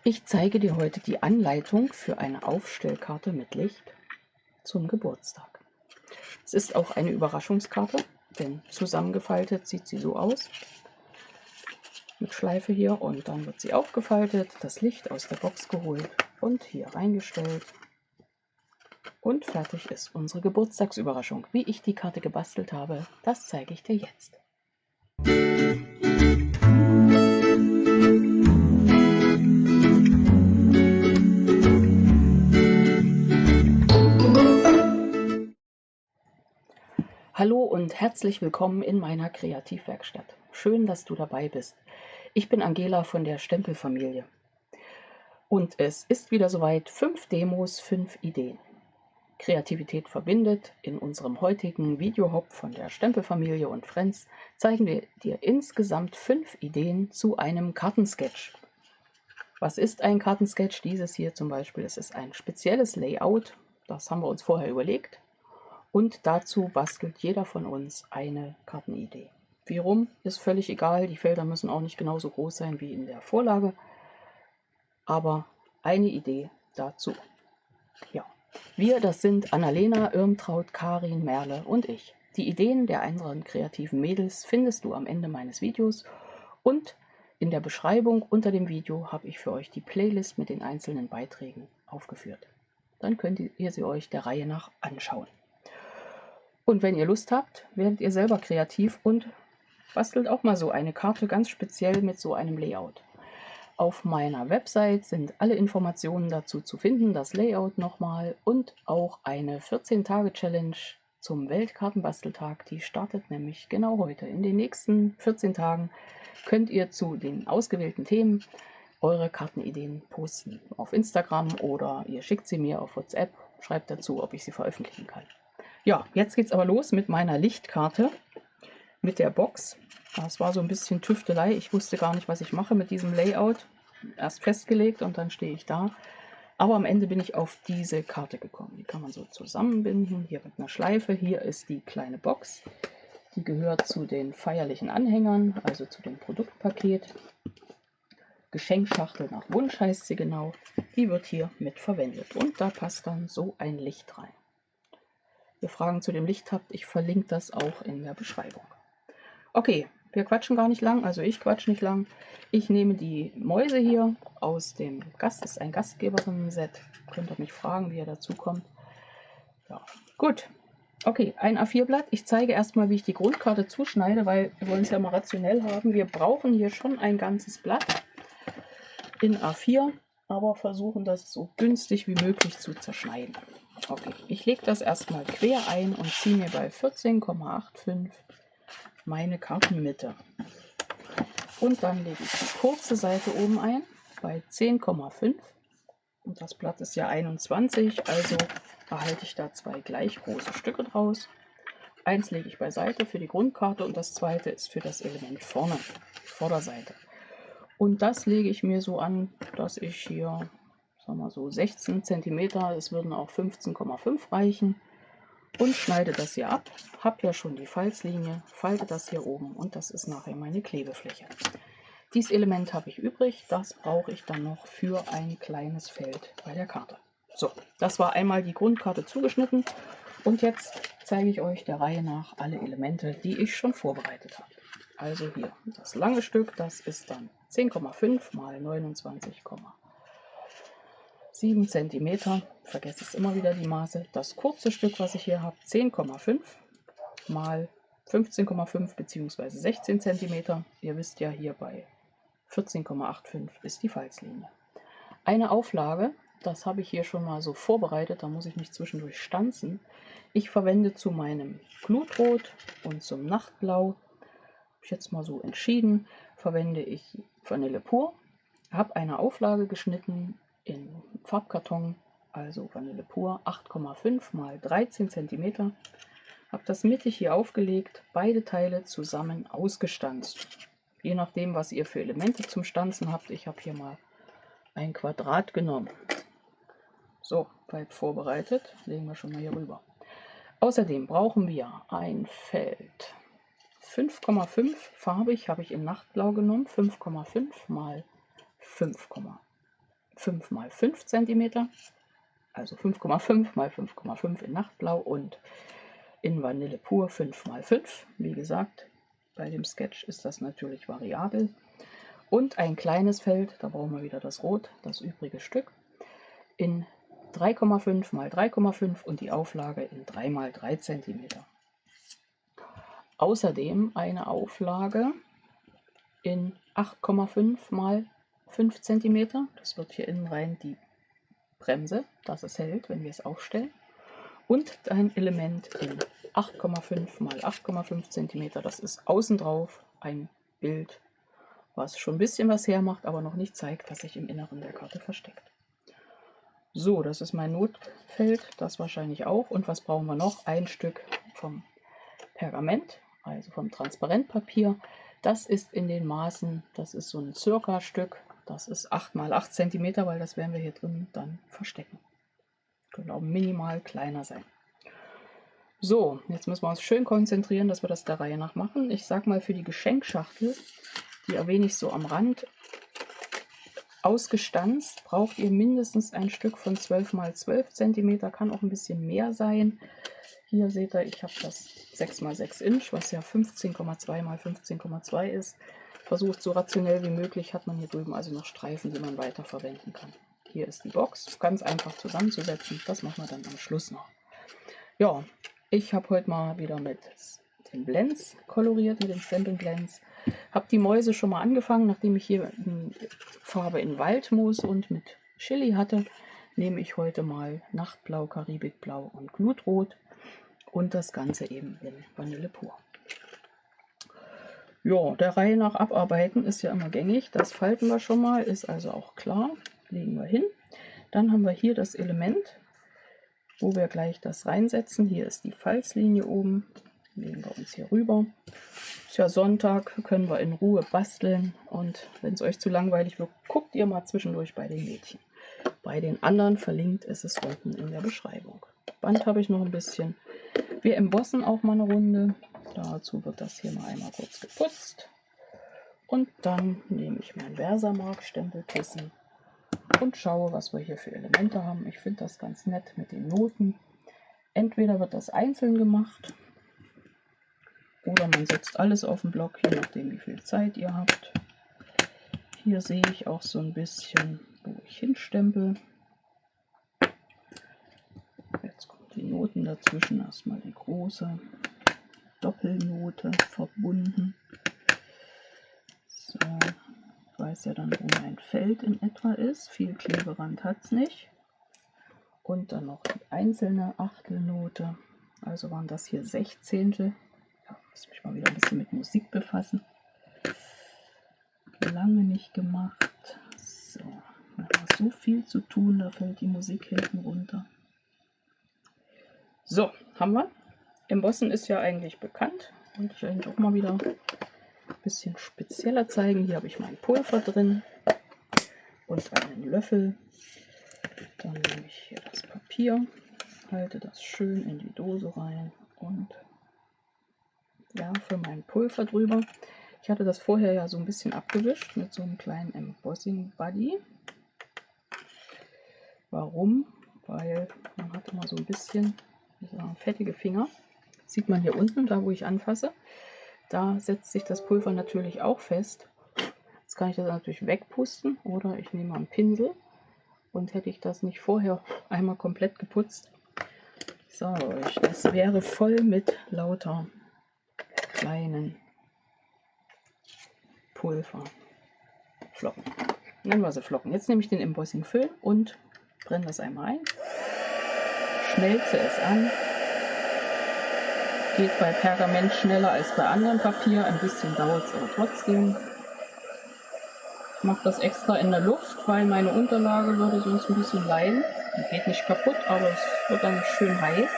Ich zeige dir heute die Anleitung für eine Aufstellkarte mit Licht zum Geburtstag. Es ist auch eine Überraschungskarte, denn zusammengefaltet sieht sie so aus. Mit Schleife hier und dann wird sie aufgefaltet, das Licht aus der Box geholt und hier reingestellt. Und fertig ist unsere Geburtstagsüberraschung. Wie ich die Karte gebastelt habe, das zeige ich dir jetzt. Hallo und herzlich willkommen in meiner Kreativwerkstatt. Schön, dass du dabei bist. Ich bin Angela von der Stempelfamilie. Und es ist wieder soweit, 5 Demos, 5 Ideen. Kreativität verbindet. In unserem heutigen Videohop von der Stempelfamilie und Friends zeigen wir dir insgesamt 5 Ideen zu einem Kartensketch. Was ist ein Kartensketch? Dieses hier zum Beispiel, es ist ein spezielles Layout, das haben wir uns vorher überlegt. Und dazu bastelt jeder von uns eine Kartenidee. Wie rum, ist völlig egal, die Felder müssen auch nicht genauso groß sein wie in der Vorlage, aber eine Idee dazu. Ja, wir, das sind Annalena, Irmtraut, Karin, Merle und ich. Die Ideen der anderen kreativen Mädels findest du am Ende meines Videos und in der Beschreibung unter dem Video habe ich für euch die Playlist mit den einzelnen Beiträgen aufgeführt. Dann könnt ihr sie euch der Reihe nach anschauen. Und wenn ihr Lust habt, werdet ihr selber kreativ und bastelt auch mal so eine Karte ganz speziell mit so einem Layout. Auf meiner Website sind alle Informationen dazu zu finden, das Layout nochmal und auch eine 14-Tage-Challenge zum Weltkartenbasteltag. Die startet nämlich genau heute. In den nächsten 14 Tagen könnt ihr zu den ausgewählten Themen eure Kartenideen posten auf Instagram oder ihr schickt sie mir auf WhatsApp, schreibt dazu, ob ich sie veröffentlichen kann. Ja, jetzt geht es aber los mit meiner Lichtkarte, mit der Box. Das war so ein bisschen Tüftelei. Ich wusste gar nicht, was ich mache mit diesem Layout. Erst festgelegt und dann stehe ich da. Aber am Ende bin ich auf diese Karte gekommen. Die kann man so zusammenbinden, hier mit einer Schleife. Hier ist die kleine Box. Die gehört zu den feierlichen Anhängern, also zu dem Produktpaket. Geschenkschachtel nach Wunsch heißt sie genau. Die wird hier mit verwendet. Und da passt dann so ein Licht rein. Ihr Fragen zu dem Licht habt, ich verlinke das auch in der Beschreibung. Okay, wir quatschen gar nicht lang, also ich quatsch nicht lang. Ich nehme die Mäuse hier aus dem Gast, das ist ein Gastgeberinnen-Set. Könnt ihr mich fragen, wie ihr dazu kommt. Ja, gut. Okay, ein A4-Blatt. Ich zeige erstmal, wie ich die Grundkarte zuschneide, weil wir wollen es ja mal rationell haben. Wir brauchen hier schon ein ganzes Blatt in A4, aber versuchen das so günstig wie möglich zu zerschneiden. Okay, ich lege das erstmal quer ein und ziehe mir bei 14,85 meine Kartenmitte. Und dann lege ich die kurze Seite oben ein bei 10,5. Und das Blatt ist ja 21, also erhalte ich da 2 gleich große Stücke draus. Eins lege ich beiseite für die Grundkarte und das zweite ist für das Element vorne, die Vorderseite. Und das lege ich mir so an, dass ich hier, sagen wir so 16 cm, es würden auch 15,5 reichen, und schneide das hier ab. Habe ja schon die Falzlinie, falte das hier oben und das ist nachher meine Klebefläche. Dieses Element habe ich übrig, das brauche ich dann noch für ein kleines Feld bei der Karte. So, das war einmal die Grundkarte zugeschnitten und jetzt zeige ich euch der Reihe nach alle Elemente, die ich schon vorbereitet habe. Also hier das lange Stück, das ist dann 10,5 mal 29,7 cm. Vergesse es immer wieder die Maße. Das kurze Stück, was ich hier habe, 10,5 mal 15,5 bzw. 16 cm. Ihr wisst ja, hier bei 14,85 ist die Falzlinie. Eine Auflage, das habe ich hier schon mal so vorbereitet, da muss ich nicht zwischendurch stanzen. Ich verwende zu meinem Glutrot und zum Nachtblau, habe ich jetzt mal so entschieden, verwende ich Vanille pur. Habe eine Auflage geschnitten in Farbkarton, also Vanille pur 8,5 mal 13 cm. Habe das mittig hier aufgelegt, beide Teile zusammen ausgestanzt. Je nachdem, was ihr für Elemente zum Stanzen habt. Ich habe hier mal ein Quadrat genommen. So, weit vorbereitet. Legen wir schon mal hier rüber. Außerdem brauchen wir ein Feld 5,5 farbig, habe ich in Nachtblau genommen. 5,5 mal 5,5 5 mal 5 cm, also 5,5 mal 5,5 in Nachtblau und in Vanille pur 5 mal 5. Wie gesagt, bei dem Sketch ist das natürlich variabel. Und ein kleines Feld, da brauchen wir wieder das Rot, das übrige Stück, in 3,5 mal 3,5 und die Auflage in 3 mal 3 cm. Außerdem eine Auflage in 8,5 mal 5 cm. Das wird hier innen rein die Bremse, dass es hält, wenn wir es aufstellen. Und ein Element in 8,5 mal 8,5 cm. Das ist außen drauf ein Bild, was schon ein bisschen was hermacht, aber noch nicht zeigt, was sich im Inneren der Karte versteckt. So, das ist mein Notfeld, das wahrscheinlich auch. Und was brauchen wir noch? Ein Stück vom Pergament, also vom Transparentpapier. Das ist in den Maßen, das ist so ein Circa-Stück, das ist 8 mal 8 cm, weil das werden wir hier drin dann verstecken. Können auch minimal kleiner sein. So, jetzt müssen wir uns schön konzentrieren, dass wir das der Reihe nach machen. Ich sag mal, für die Geschenkschachtel, die erwähne ich so am Rand, ausgestanzt, braucht ihr mindestens ein Stück von 12 mal 12 cm, kann auch ein bisschen mehr sein. Hier seht ihr, ich habe das 6 mal 6 Inch, was ja 15,2 mal 15,2 ist. Versucht so rationell wie möglich, hat man hier drüben also noch Streifen, die man weiter verwenden kann. Hier ist die Box, ganz einfach zusammenzusetzen, das machen wir dann am Schluss noch. Ja, ich habe heute mal wieder mit den Blends koloriert, mit den Stampin' Blends. Habe die Mäuse schon mal angefangen, nachdem ich hier Farbe in Waldmoos und mit Chili hatte, nehme ich heute mal Nachtblau, Karibikblau und Glutrot und das Ganze eben in Vanille pur. Ja, der Reihe nach abarbeiten ist ja immer gängig. Das falten wir schon mal, ist also auch klar. Legen wir hin. Dann haben wir hier das Element, wo wir gleich das reinsetzen. Hier ist die Falzlinie oben. Legen wir uns hier rüber. Ist ja Sonntag, können wir in Ruhe basteln. Und wenn es euch zu langweilig wird, guckt ihr mal zwischendurch bei den Mädchen. Bei den anderen verlinkt ist es unten in der Beschreibung. Band habe ich noch ein bisschen. Wir embossen auch mal eine Runde. Dazu wird das hier mal einmal kurz geputzt. Und dann nehme ich mein Versamark Stempelkissen und schaue, was wir hier für Elemente haben. Ich finde das ganz nett mit den Noten. Entweder wird das einzeln gemacht oder man setzt alles auf den Block, je nachdem wie viel Zeit ihr habt. Hier sehe ich auch so ein bisschen, wo ich hinstempel. Jetzt kommen die Noten dazwischen. Erstmal die große Doppelnote verbunden. So, ich weiß ja dann, wo mein Feld in etwa ist. Viel Kleberand hat es nicht. Und dann noch die einzelne Achtelnote. Also waren das hier Sechzehntel. Ja, muss mich mal wieder ein bisschen mit Musik befassen. Lange nicht gemacht. So, man hat so viel zu tun, da fällt die Musik hinten runter. So, haben wir. Embossen ist ja eigentlich bekannt. Und ich will auch mal wieder ein bisschen spezieller zeigen. Hier habe ich mein Pulver drin und einen Löffel. Dann nehme ich hier das Papier, halte das schön in die Dose rein und werfe mein Pulver drüber. Ich hatte das vorher ja so ein bisschen abgewischt mit so einem kleinen Embossing Buddy. Warum? Weil man hat immer so ein bisschen fettige Finger. Sieht man hier unten, da wo ich anfasse. Da setzt sich das Pulver natürlich auch fest. Jetzt kann ich das natürlich wegpusten oder ich nehme einen Pinsel. Und hätte ich das nicht vorher einmal komplett geputzt, ich sage euch, das wäre voll mit lauter kleinen Pulverflocken. Nennen wir sie Flocken. Jetzt nehme ich den Embossing Film und brenne das einmal ein. Schmelze es an. Geht bei Pergament schneller als bei anderem Papier. Ein bisschen dauert es aber trotzdem. Ich mache das extra in der Luft, weil meine Unterlage würde sonst ein bisschen leiden. Die geht nicht kaputt, aber es wird dann schön heiß.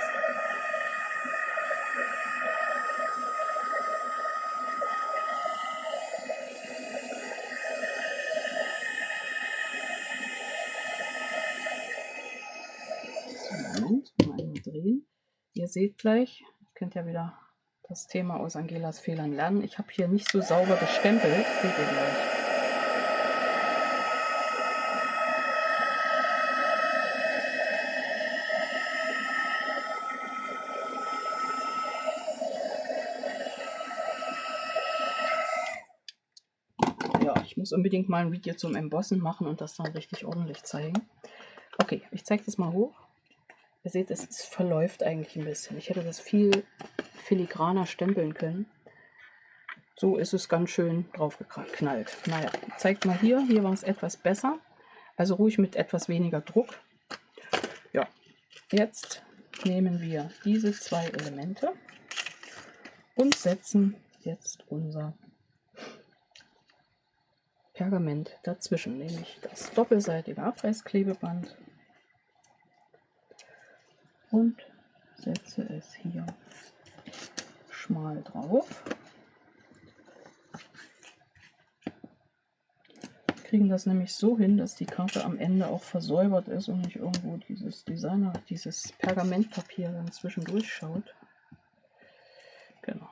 Moment, mal einmal drehen. Ihr seht gleich, ihr könnt ja wieder das Thema aus Angelas Fehlern lernen. Ich habe hier nicht so sauber gestempelt, seht ihr gleich. Ich muss unbedingt mal ein Video zum Embossen machen und das dann richtig ordentlich zeigen. Okay, ich zeige das mal hoch. Ihr seht, es verläuft eigentlich ein bisschen. Ich hätte das viel filigraner stempeln können. So ist es ganz schön drauf geknallt. Naja, zeigt mal hier. Hier war es etwas besser. Also ruhig mit etwas weniger Druck. Ja, jetzt nehmen wir diese zwei Elemente und setzen jetzt unser Pergament dazwischen, nämlich das doppelseitige Abreißklebeband, und setze es hier schmal drauf. Wir kriegen das nämlich so hin, dass die Karte am Ende auch versäubert ist und nicht irgendwo dieses Pergamentpapier dann zwischendurch schaut. Genau.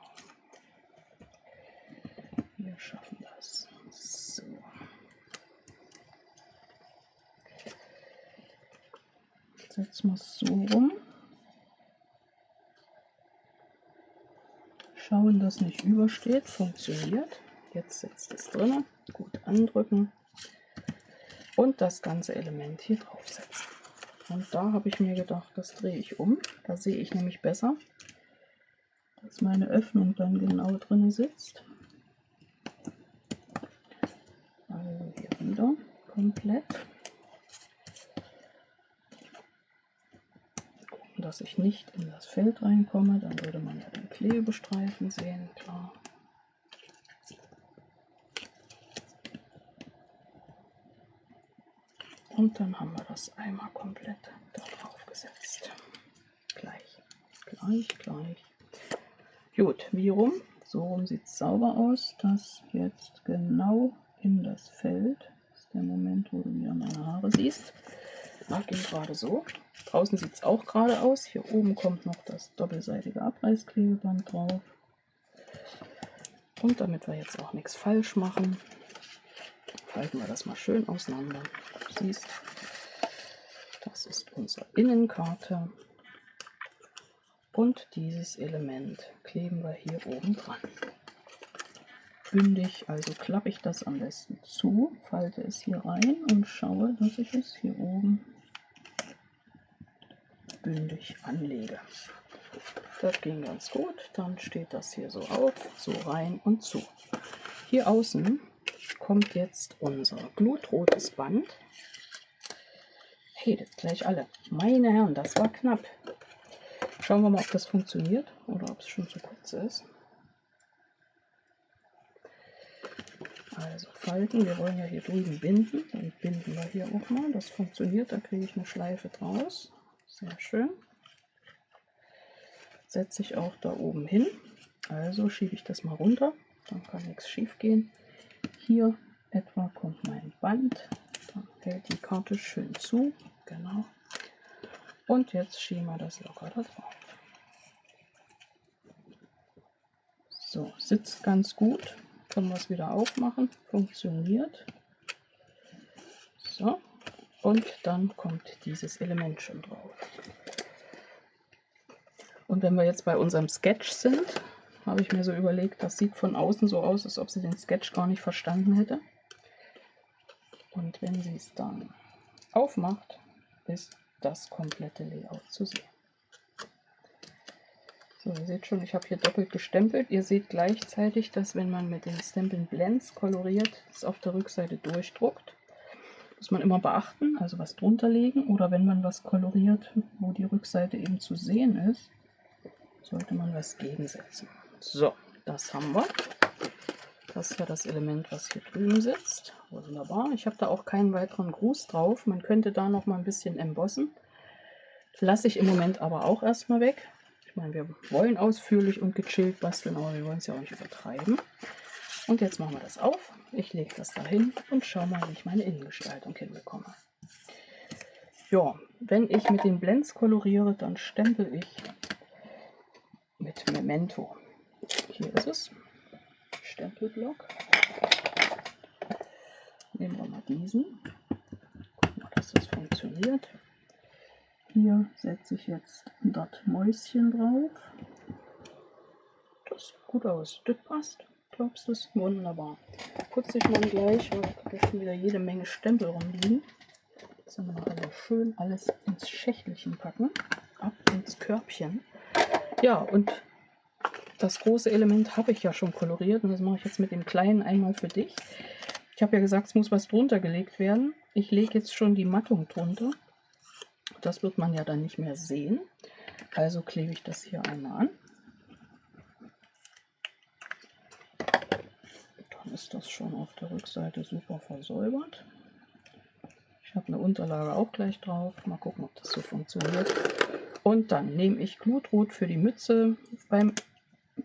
Wir schaffen das. So. Setzen wir es so rum. Schauen, dass nicht übersteht. Funktioniert. Jetzt sitzt es drin. Gut andrücken. Und das ganze Element hier draufsetzen. Und da habe ich mir gedacht, das drehe ich um. Da sehe ich nämlich besser, dass meine Öffnung dann genau drin sitzt. Also hier wieder komplett. Gucken, dass ich nicht in das Feld reinkomme. Dann würde man ja den Klebestreifen sehen, klar. Und dann haben wir das einmal komplett da drauf gesetzt. Gleich. Gut, wie rum? So rum sieht es sauber aus. Das jetzt genau in das Feld. Das ist der Moment, wo du wieder meine Haare siehst. Mag ihn gerade so. Draußen sieht es auch gerade aus. Hier oben kommt noch das doppelseitige Abreißklebeband drauf. Und damit wir jetzt auch nichts falsch machen, falten wir das mal schön auseinander. Du siehst, das ist unsere Innenkarte. Und dieses Element kleben wir hier oben dran. Bündig, also klappe ich das am besten zu, falte es hier rein und schaue, dass ich es hier oben bündig anlege. Das ging ganz gut. Dann steht das hier so auf, so rein und zu. Hier außen kommt jetzt unser glutrotes Band. Hey, das gleich alle. Meine Herren, das war knapp. Schauen wir mal, ob das funktioniert oder ob es schon zu kurz ist. Also falten, wir wollen ja hier drüben binden. Dann binden wir hier auch mal. Das funktioniert, da kriege ich eine Schleife draus. Sehr schön. Setze ich auch da oben hin. Also schiebe ich das mal runter, dann kann nichts schief gehen. Hier etwa kommt mein Band, dann hält die Karte schön zu. Genau. Und jetzt schieben wir das locker da drauf. So, sitzt ganz gut. Können wir es wieder aufmachen. Funktioniert. So. Und dann kommt dieses Element schon drauf. Und wenn wir jetzt bei unserem Sketch sind, habe ich mir so überlegt, das sieht von außen so aus, als ob sie den Sketch gar nicht verstanden hätte. Und wenn sie es dann aufmacht, ist das komplette Layout zu sehen. So, ihr seht schon, ich habe hier doppelt gestempelt. Ihr seht gleichzeitig, dass wenn man mit den Stempeln Blends koloriert, es auf der Rückseite durchdruckt. Muss man immer beachten, also was drunter legen, oder wenn man was koloriert, wo die Rückseite eben zu sehen ist, sollte man was gegensetzen. So, das haben wir. Das ist ja das Element, was hier drüben sitzt. Wunderbar. Ich habe da auch keinen weiteren Gruß drauf. Man könnte da noch mal ein bisschen embossen. Lasse ich im Moment aber auch erstmal weg. Ich meine, wir wollen ausführlich und gechillt basteln, aber wir wollen es ja auch nicht übertreiben. Und jetzt machen wir das auf. Ich lege das da hin und schaue mal, wie ich meine Innengestaltung hinbekomme. Ja, wenn ich mit den Blends koloriere, dann stempel ich mit Memento. Hier ist es. Stempelblock. Nehmen wir mal diesen. Gucken wir, dass das funktioniert. Hier setze ich jetzt das Mäuschen drauf. Das sieht gut aus. Das passt. Glaubst du es? Wunderbar. Putze ich mal gleich, weil ich habe schon wieder jede Menge Stempel rumliegen. Das dann mal alle schön alles ins Schächtelchen packen. Ab ins Körbchen. Ja, und das große Element habe ich ja schon koloriert und das mache ich jetzt mit dem kleinen einmal für dich. Ich habe ja gesagt, es muss was drunter gelegt werden. Ich lege jetzt schon die Mattung drunter. Das wird man ja dann nicht mehr sehen. Also klebe ich das hier einmal an. Dann ist das schon auf der Rückseite super versäubert. Ich habe eine Unterlage auch gleich drauf. Mal gucken, ob das so funktioniert. Und dann nehme ich Glutrot für die Mütze. Beim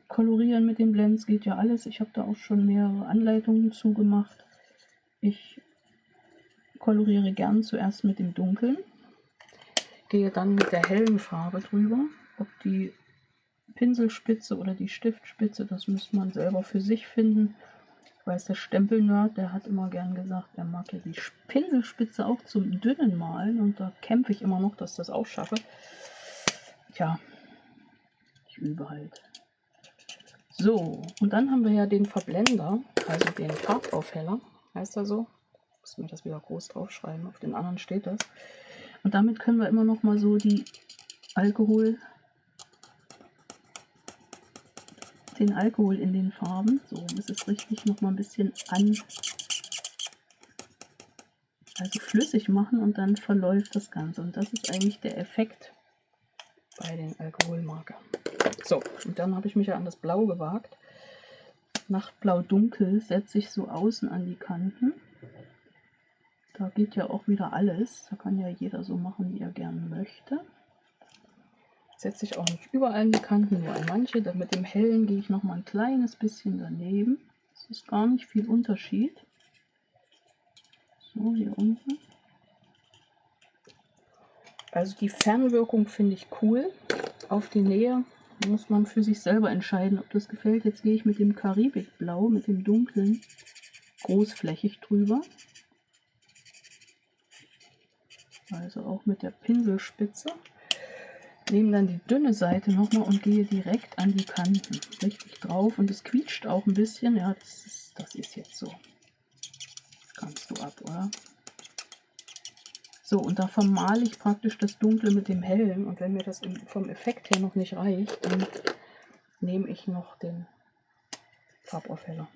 Kolorieren mit den Blends geht ja alles. Ich habe da auch schon mehrere Anleitungen zugemacht. Ich koloriere gern zuerst mit dem Dunklen. Gehe dann mit der hellen Farbe drüber. Ob die Pinselspitze oder die Stiftspitze, das muss man selber für sich finden. Ich weiß, der Stempelnerd, der hat immer gern gesagt, er mag ja die Pinselspitze auch zum dünnen Malen und da kämpfe ich immer noch, dass ich das auch schaffe. Tja, ich übe halt. So, und dann haben wir ja den Verblender, also den Farbaufheller, heißt er so. Ich muss mir das wieder groß draufschreiben, auf den anderen steht das. Und damit können wir immer noch mal so den Alkohol in den Farben, so muss es richtig noch mal ein bisschen also flüssig machen und dann verläuft das Ganze. Und das ist eigentlich der Effekt bei den Alkoholmarkern. So, und dann habe ich mich ja an das Blau gewagt. Nach Blau-Dunkel setze ich so außen an die Kanten. Da geht ja auch wieder alles. Da kann ja jeder so machen, wie er gerne möchte. Setze ich auch nicht überall an die Kanten, nur an manche. Dann mit dem Hellen gehe ich noch mal ein kleines bisschen daneben. Das ist gar nicht viel Unterschied. So, hier unten. Also die Fernwirkung finde ich cool. Auf die Nähe muss man für sich selber entscheiden, ob das gefällt. Jetzt gehe ich mit dem Karibikblau, mit dem dunklen, großflächig drüber. Also auch mit der Pinselspitze. Nehme dann die dünne Seite nochmal und gehe direkt an die Kanten. Richtig drauf und es quietscht auch ein bisschen. Ja, das ist jetzt so. Das kannst du ab, oder? So, und da vermale ich praktisch das Dunkle mit dem Hellen. Und wenn mir das vom Effekt her noch nicht reicht, dann nehme ich noch den Farbaufheller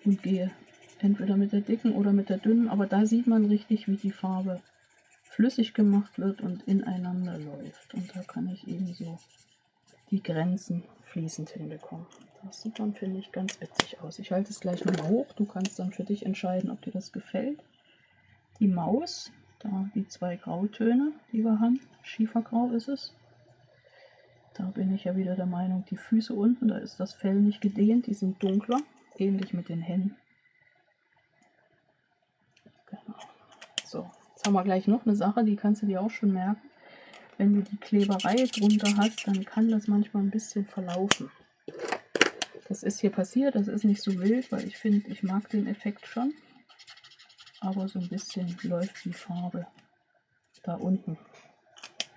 und gehe entweder mit der dicken oder mit der dünnen. Aber da sieht man richtig, wie die Farbe flüssig gemacht wird und ineinander läuft. Und da kann ich eben so die Grenzen fließend hinbekommen. Das sieht dann, finde ich, ganz witzig aus. Ich halte es gleich nochmal hoch. Du kannst dann für dich entscheiden, ob dir das gefällt. Die Maus, da die zwei Grautöne, die wir haben. Schiefergrau ist es. Da bin ich ja wieder der Meinung, die Füße unten, da ist das Fell nicht gedehnt, die sind dunkler. Ähnlich mit den Händen. Genau. So, jetzt haben wir gleich noch eine Sache, die kannst du dir auch schon merken. Wenn du die Kleberei drunter hast, dann kann das manchmal ein bisschen verlaufen. Das ist hier passiert, das ist nicht so wild, weil ich finde, ich mag den Effekt schon. Aber so ein bisschen läuft die Farbe da unten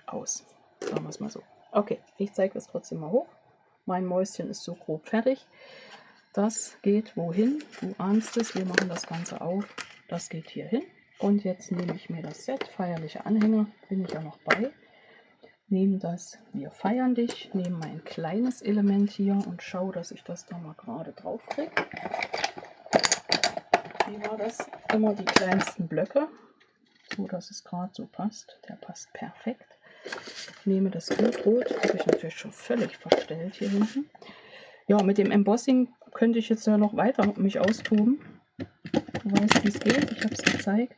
aus. Sagen wir es mal so. Okay, ich zeige es trotzdem mal hoch. Mein Mäuschen ist so grob fertig. Das geht wohin? Du ahnst es, wir machen das Ganze auf. Das geht hier hin. Und jetzt nehme ich mir das Set, feierliche Anhänger, bin ich ja noch bei. Nehme das Wir feiern dich, nehme mein kleines Element hier und schaue, dass ich das da mal gerade drauf kriege. Wie war das? Immer die kleinsten Blöcke, so dass es gerade so passt. Der passt perfekt. Nehme das Glutrot, habe ich natürlich schon völlig verstellt hier hinten. Ja, mit dem Embossing könnte ich jetzt ja noch weiter mich austoben. Du weißt, wie es geht. Ich habe es gezeigt.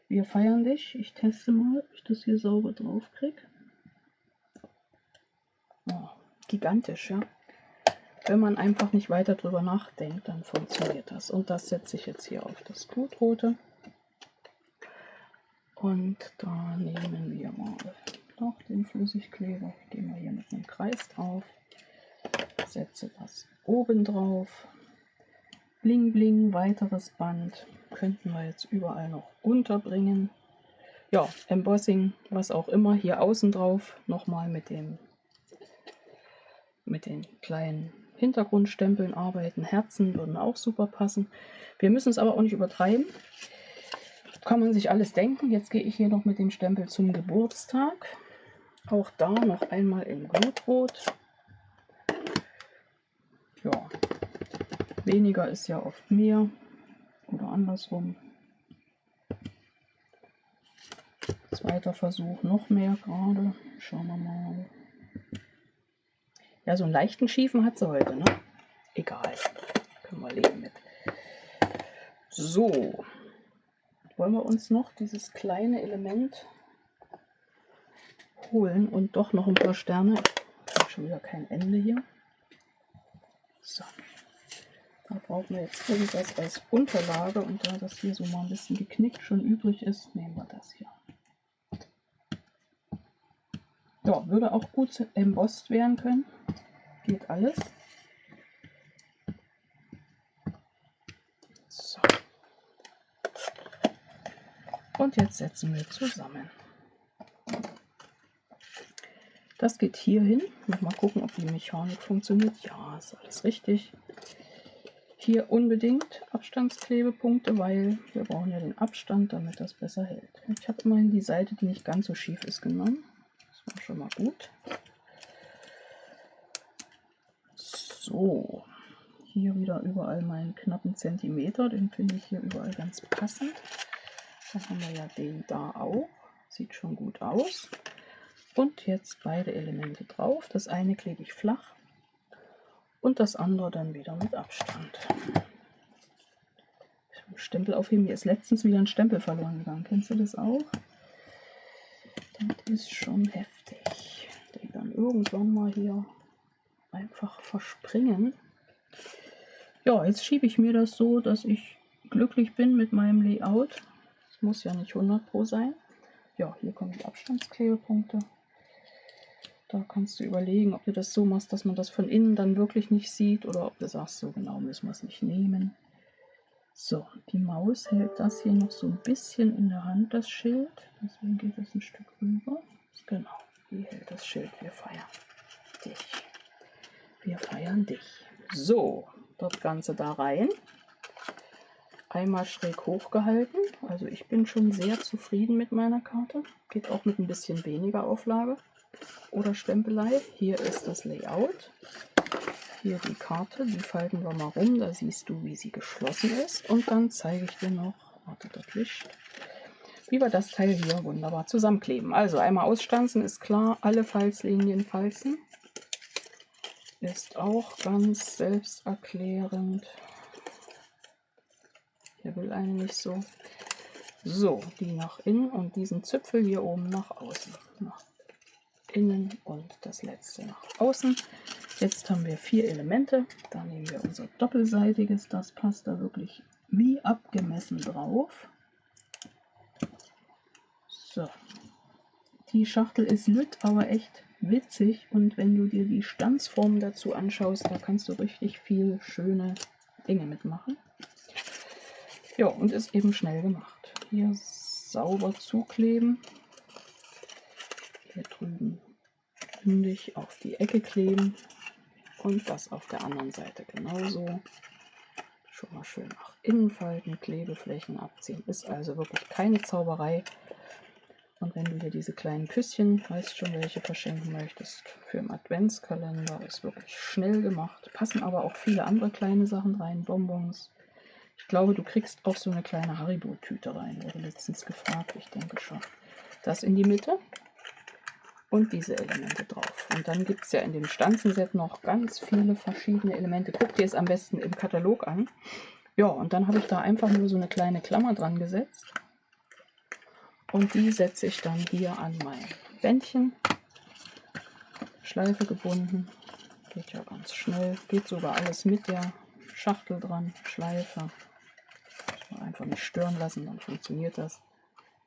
Wir feiern dich. Ich teste mal, ob ich das hier sauber drauf kriege. Oh, gigantisch, ja. Wenn man einfach nicht weiter drüber nachdenkt, dann funktioniert das. Und das setze ich jetzt hier auf das Glutrote. Und da nehmen wir mal noch den Flüssigkleber. Gehen wir hier mit einem Kreis drauf. Setze das oben drauf. Bling Bling, weiteres Band. Könnten wir jetzt überall noch unterbringen. Ja, Embossing, was auch immer. Hier außen drauf nochmal mit den kleinen Hintergrundstempeln arbeiten. Herzen würden auch super passen. Wir müssen es aber auch nicht übertreiben. Kann man sich alles denken. Jetzt gehe ich hier noch mit dem Stempel zum Geburtstag. Auch da noch einmal in Glutrot. Ja, weniger ist ja oft mehr oder andersrum. Zweiter Versuch, noch mehr gerade. Schauen wir mal. Ja, so einen leichten Schiefen hat sie heute, ne? Egal, können wir leben mit. So, wollen wir uns noch dieses kleine Element holen und doch noch ein paar Sterne. Ich habe schon wieder kein Ende hier. So, da brauchen wir jetzt irgendwas als Unterlage und da das hier so mal ein bisschen geknickt schon übrig ist, nehmen wir das hier. Ja, würde auch gut embossed werden können. Geht alles. So. Und jetzt setzen wir zusammen. Das geht hier hin. Mal gucken, ob die Mechanik funktioniert. Ja, ist alles richtig. Hier unbedingt Abstandsklebepunkte, weil wir brauchen ja den Abstand, damit das besser hält. Ich habe immerhin die Seite, die nicht ganz so schief ist, genommen. Das war schon mal gut. So, hier wieder überall meinen knappen Zentimeter. Den finde ich hier überall ganz passend. Dann haben wir ja den da auch. Sieht schon gut aus. Und jetzt beide Elemente drauf. Das eine klebe ich flach und das andere dann wieder mit Abstand. Stempel aufheben. Mir ist letztens wieder ein Stempel verloren gegangen. Kennst du das auch? Das ist schon heftig. Die dann irgendwann mal hier einfach verspringen. Ja, jetzt schiebe ich mir das so, dass ich glücklich bin mit meinem Layout. Es muss ja nicht 100% sein. Ja, hier kommen die Abstandsklebepunkte. Da kannst du überlegen, ob du das so machst, dass man das von innen dann wirklich nicht sieht oder ob du sagst, so genau müssen wir es nicht nehmen. So, die Maus hält das hier noch so ein bisschen in der Hand, das Schild. Deswegen geht es ein Stück rüber. Genau, die hält das Schild. Wir feiern dich. Wir feiern dich. So, das Ganze da rein. Einmal schräg hochgehalten. Also ich bin schon sehr zufrieden mit meiner Karte. Geht auch mit ein bisschen weniger Auflage oder Stempelei. Hier ist das Layout. Hier die Karte, die falten wir mal rum, da siehst du, wie sie geschlossen ist. Und dann zeige ich dir noch, warte, das Licht, wie wir das Teil hier wunderbar zusammenkleben. Also einmal ausstanzen, ist klar, alle Falzlinien falzen. Ist auch ganz selbsterklärend. Hier will eine nicht so. So, die nach innen und diesen Zipfel hier oben nach außen. Nach innen und das letzte nach außen. Jetzt haben wir 4 Elemente. Da nehmen wir unser doppelseitiges. Das passt da wirklich wie abgemessen drauf. So. Die Schachtel ist lütt, aber echt witzig. Und wenn du dir die Stanzform dazu anschaust, da kannst du richtig viel schöne Dinge mitmachen. Ja, und ist eben schnell gemacht. Hier sauber zukleben. Hier drüben bündig auf die Ecke kleben. Und das auf der anderen Seite genauso. Schon mal schön nach innen falten, Klebeflächen abziehen. Ist also wirklich keine Zauberei. Und wenn du hier diese kleinen Küsschen, weißt schon, welche verschenken möchtest, für im Adventskalender, ist wirklich schnell gemacht. Passen aber auch viele andere kleine Sachen rein, Bonbons. Ich glaube, du kriegst auch so eine kleine Haribo-Tüte rein. Wurde letztens gefragt, ich denke schon. Das in die Mitte. Und diese Elemente drauf. Und dann gibt es ja in dem Stanzenset noch ganz viele verschiedene Elemente. Guck dir es am besten im Katalog an. Ja, und dann habe ich da einfach nur so eine kleine Klammer dran gesetzt. Und die setze ich dann hier an mein Bändchen. Schleife gebunden. Geht ja ganz schnell. Geht sogar alles mit der Schachtel dran. Schleife. Muss man einfach nicht stören lassen, dann funktioniert das.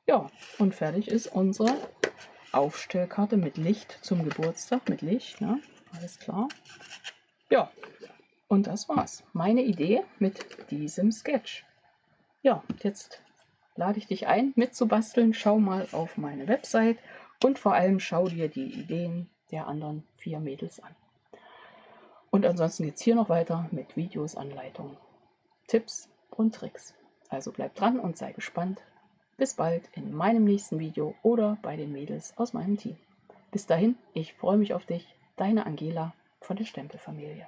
Ja, und fertig ist unsere Aufstellkarte mit Licht zum Geburtstag, mit Licht, ne? Alles klar. Ja, und das war's. Meine Idee mit diesem Sketch. Ja, jetzt lade ich dich ein, mitzubasteln. Schau mal auf meine Website und vor allem schau dir die Ideen der anderen 4 Mädels an. Und ansonsten geht es hier noch weiter mit Videos, Anleitungen, Tipps und Tricks. Also bleib dran und sei gespannt. Bis bald in meinem nächsten Video oder bei den Mädels aus meinem Team. Bis dahin, ich freue mich auf dich, deine Angela von der Stempelfamilie.